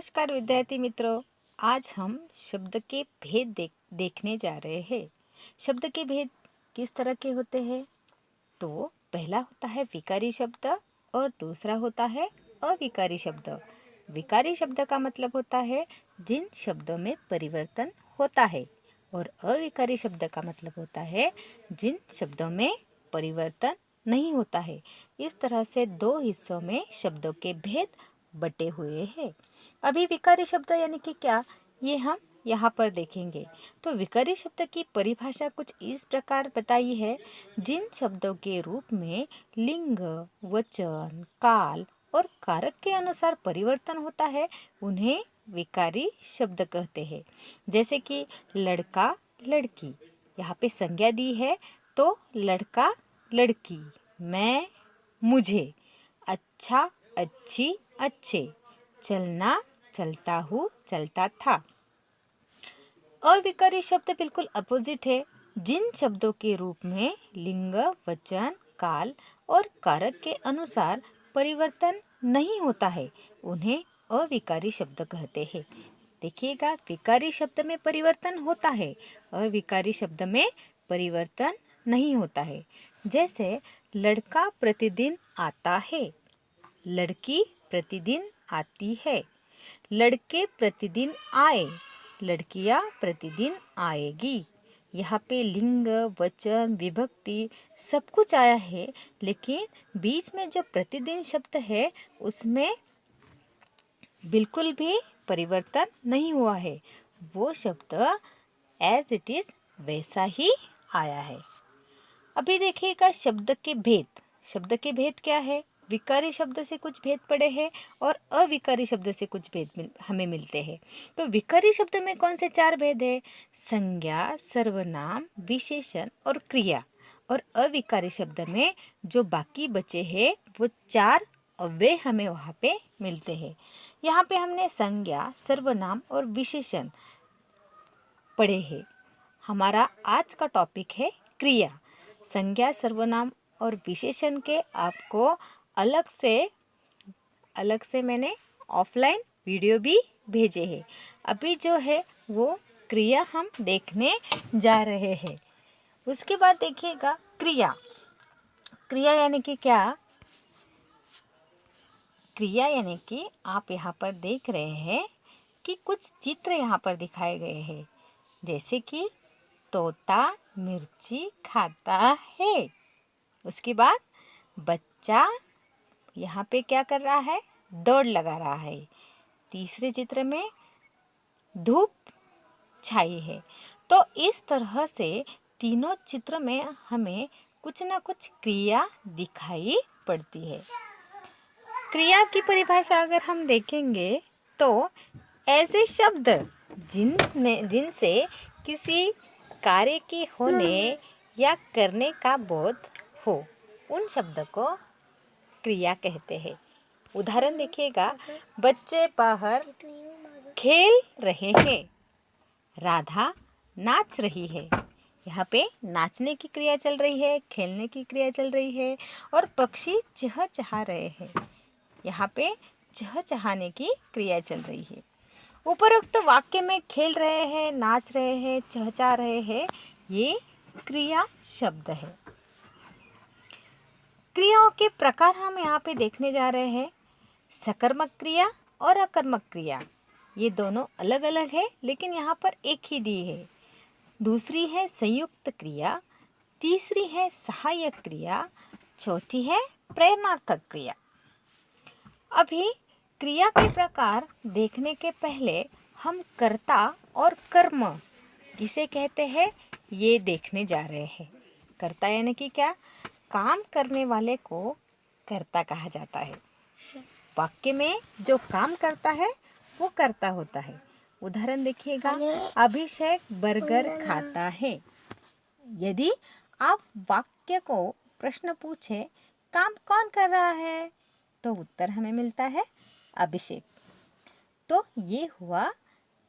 नमस्कार विद्यार्थी मित्रों। आज हम शब्द के भेद देखने जा रहे हैं। शब्द के भेद किस तरह के होते हैं? तो पहला होता है विकारी शब्द और दूसरा होता है अविकारी शब्द। विकारी शब्द का मतलब होता है जिन शब्दों में परिवर्तन होता है और अविकारी शब्द का मतलब होता है जिन शब्दों में परिवर्तन नहीं होता है। इस तरह से दो हिस्सों में शब्दों के भेद बटे हुए हैं। अभी विकारी शब्द यानी कि क्या, ये हम यहाँ पर देखेंगे। तो विकारी शब्द की परिभाषा कुछ इस प्रकार बताई है। जिन शब्दों के रूप में लिंग, वचन, काल और कारक के अनुसार परिवर्तन होता है उन्हें विकारी शब्द कहते हैं। जैसे कि लड़का, लड़की, यहाँ पे संज्ञा दी है तो लड़का, लड़की, मैं, मुझे, अच्छा, अच्छी, अच्छे, चलना, चलता हूँ, चलता था। अविकारी शब्द बिल्कुल अपोजिट है। जिन शब्दों के रूप में लिंग, वचन, काल और कारक के अनुसार परिवर्तन नहीं होता है उन्हें अविकारी शब्द कहते हैं। देखिएगा, विकारी शब्द में परिवर्तन होता है, अविकारी शब्द में परिवर्तन नहीं होता है। जैसे लड़का प्रतिदिन आता है, लड़की प्रतिदिन आती है, लड़के प्रतिदिन आए, लड़कियां प्रतिदिन आएगी। यहाँ पे लिंग, वचन, विभक्ति सब कुछ आया है, लेकिन बीच में जो प्रतिदिन शब्द है उसमें बिल्कुल भी परिवर्तन नहीं हुआ है। वो शब्द एज इट इज वैसा ही आया है। अभी देखिएगा शब्द के भेद। शब्द के भेद क्या है? विकारी शब्द से कुछ भेद पड़े हैं और अविकारी शब्द से कुछ भेद हमें मिलते हैं। तो विकारी शब्द में कौन से चार भेद है? संज्ञा, सर्वनाम, विशेषण और क्रिया। और अविकारी शब्द में जो बाकी बचे हैं वो चार अव्यय हमें वहाँ पे मिलते हैं। यहाँ पे हमने संज्ञा, सर्वनाम और विशेषण पढ़े हैं। हमारा आज का टॉपिक है क्रिया। संज्ञा, सर्वनाम और विशेषण के आपको अलग से मैंने ऑफलाइन वीडियो भी भेजे हैं। अभी जो है वो क्रिया हम देखने जा रहे हैं। उसके बाद देखिएगा क्रिया। क्रिया यानी कि क्या? क्रिया यानी कि आप यहाँ पर देख रहे हैं कि कुछ चित्र यहाँ पर दिखाए गए हैं। जैसे कि तोता मिर्ची खाता है। उसके बाद बच्चा यहाँ पे क्या कर रहा है? दौड़ लगा रहा है। तीसरे चित्र में धूप छाई है। तो इस तरह से तीनों चित्र में हमें कुछ ना कुछ क्रिया दिखाई पड़ती है। क्रिया की परिभाषा अगर हम देखेंगे तो ऐसे शब्द जिनसे किसी कार्य के होने या करने का बोध हो उन शब्द को क्रिया कहते हैं। उदाहरण देखिएगा, बच्चे बाहर खेल रहे हैं, राधा नाच रही है। यहाँ पे नाचने की क्रिया चल रही है, खेलने की क्रिया चल रही है और पक्षी चहचहा रहे हैं। यहाँ पे चहचहाने की क्रिया चल रही है। उपरोक्त वाक्य में खेल रहे हैं, नाच रहे हैं, चहचहा रहे हैं, ये क्रिया शब्द है। क्रियाओं के प्रकार हम यहाँ पे देखने जा रहे हैं। सकर्मक क्रिया और अकर्मक क्रिया, ये दोनों अलग अलग है लेकिन यहाँ पर एक ही दी है। दूसरी है संयुक्त क्रिया, तीसरी है सहायक क्रिया, चौथी है प्रेरणार्थक क्रिया। अभी क्रिया के प्रकार देखने के पहले हम कर्ता और कर्म किसे कहते हैं ये देखने जा रहे हैं। कर्ता यानी कि क्या? काम करने वाले को कर्ता कहा जाता है। वाक्य में जो काम करता है वो कर्ता होता है। उदाहरण देखिएगा, अभिषेक बर्गर खाता है। यदि आप वाक्य को प्रश्न पूछे काम कौन कर रहा है तो उत्तर हमें मिलता है अभिषेक। तो ये हुआ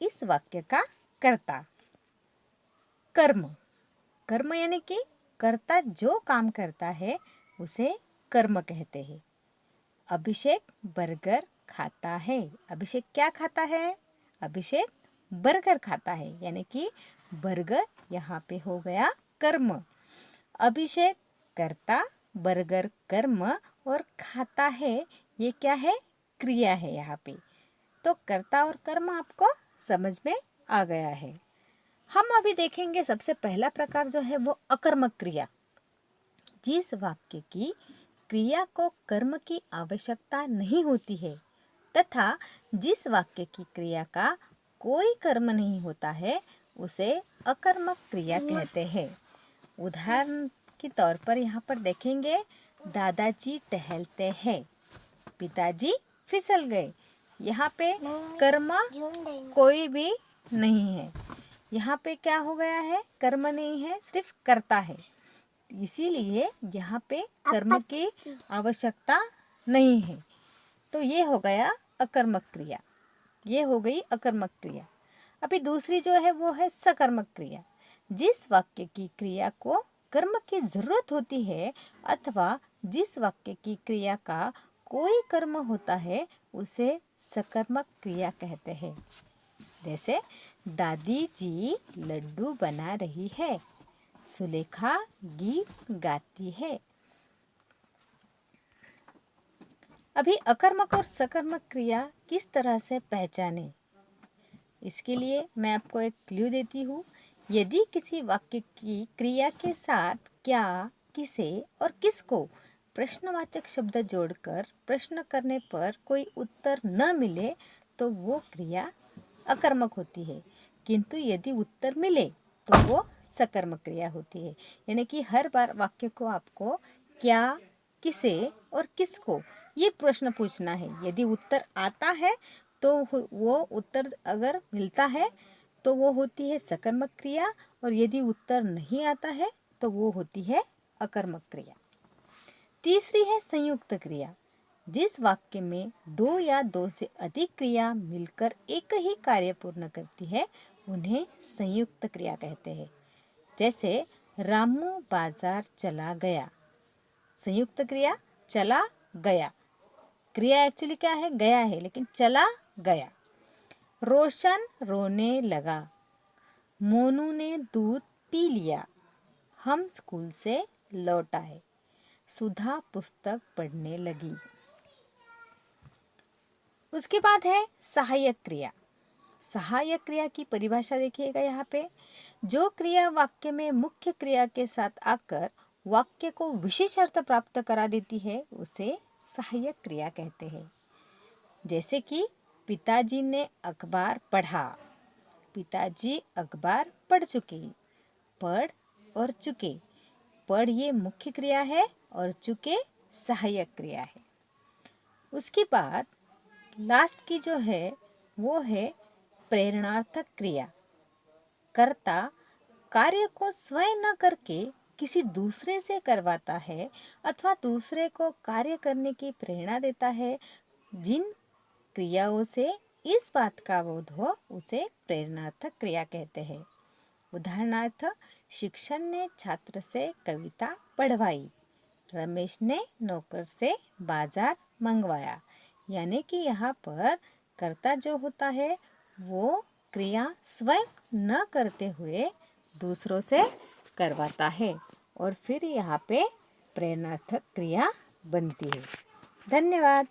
इस वाक्य का कर्ता। कर्म, कर्म यानी कि कर्ता जो काम करता है उसे कर्म कहते हैं। अभिषेक बर्गर खाता है। अभिषेक क्या खाता है? अभिषेक बर्गर खाता है, यानी कि बर्गर यहाँ पे हो गया कर्म। अभिषेक कर्ता, बर्गर कर्म और खाता है ये क्या है? क्रिया है यहाँ पे। तो कर्ता और कर्म आपको समझ में आ गया है। हम अभी देखेंगे सबसे पहला प्रकार जो है वो अकर्मक क्रिया। जिस वाक्य की क्रिया को कर्म की आवश्यकता नहीं होती है तथा जिस वाक्य की क्रिया का कोई कर्म नहीं होता है उसे अकर्मक क्रिया कहते हैं। उदाहरण के तौर पर यहाँ पर देखेंगे, दादाजी टहलते हैं, पिताजी फिसल गए। यहाँ पे कर्म कोई भी नहीं है। यहाँ पे क्या हो गया है? कर्म नहीं है, सिर्फ कर्ता है। इसीलिए यहाँ पे कर्म की आवश्यकता नहीं है। तो ये हो गया अकर्मक क्रिया, ये हो गई अकर्मक क्रिया। अभी दूसरी जो है वो है सकर्मक क्रिया। जिस वाक्य की क्रिया को कर्म की जरूरत होती है अथवा जिस वाक्य की क्रिया का कोई कर्म होता है उसे सकर्मक क्रिया कहते हैं। जैसे दादी जी लड्डू बना रही है, सुलेखा गीत गाती है। अभी अकर्मक और सकर्मक क्रिया किस तरह से पहचाने, इसके लिए मैं आपको एक क्लू देती हूँ। यदि किसी वाक्य की क्रिया के साथ क्या, किसे और किसको प्रश्नवाचक शब्द जोड़कर प्रश्न करने पर कोई उत्तर न मिले तो वो क्रिया अकर्मक होती है, किंतु यदि उत्तर मिले तो वो सकर्मक क्रिया होती है। यानी कि हर बार वाक्य को आपको क्या, किसे और किसको ये प्रश्न पूछना है। यदि उत्तर आता है तो वो उत्तर अगर मिलता है तो वो होती है सकर्मक क्रिया, और यदि उत्तर नहीं आता है तो वो होती है अकर्मक क्रिया। तीसरी है संयुक्त क्रिया। जिस वाक्य में दो या दो से अधिक क्रिया मिलकर एक ही कार्य पूर्ण करती है उन्हें संयुक्त क्रिया कहते हैं। जैसे रामू बाजार चला गया, संयुक्त क्रिया चला गया। क्रिया एक्चुअली क्या है? गया है, लेकिन चला गया। रोशन रोने लगा, मोनू ने दूध पी लिया, हम स्कूल से लौट आए, सुधा पुस्तक पढ़ने लगी। उसके बाद है सहायक क्रिया। सहायक क्रिया की परिभाषा देखिएगा यहाँ पे। जो क्रिया वाक्य में मुख्य क्रिया के साथ आकर वाक्य को विशेष अर्थ प्राप्त करा देती है उसे सहायक क्रिया कहते हैं। जैसे कि पिताजी ने अखबार पढ़ा, पिताजी अखबार पढ़ चुके। पढ़ और चुके, पढ़ ये मुख्य क्रिया है और चुके सहायक क्रिया है। उसके बाद लास्ट की जो है वो है प्रेरणार्थक क्रिया। कर्ता कार्य को स्वयं न करके किसी दूसरे से करवाता है अथवा दूसरे को कार्य करने की प्रेरणा देता है। जिन क्रियाओं से इस बात का बोध हो उसे प्रेरणार्थक क्रिया कहते हैं। उदाहरणार्थ, शिक्षक ने छात्र से कविता पढ़वाई, रमेश ने नौकर से बाजार मंगवाया। यानी कि यहाँ पर कर्ता जो होता है वो क्रिया स्वयं न करते हुए दूसरों से करवाता है और फिर यहाँ पे प्रेरणार्थक क्रिया बनती है। धन्यवाद।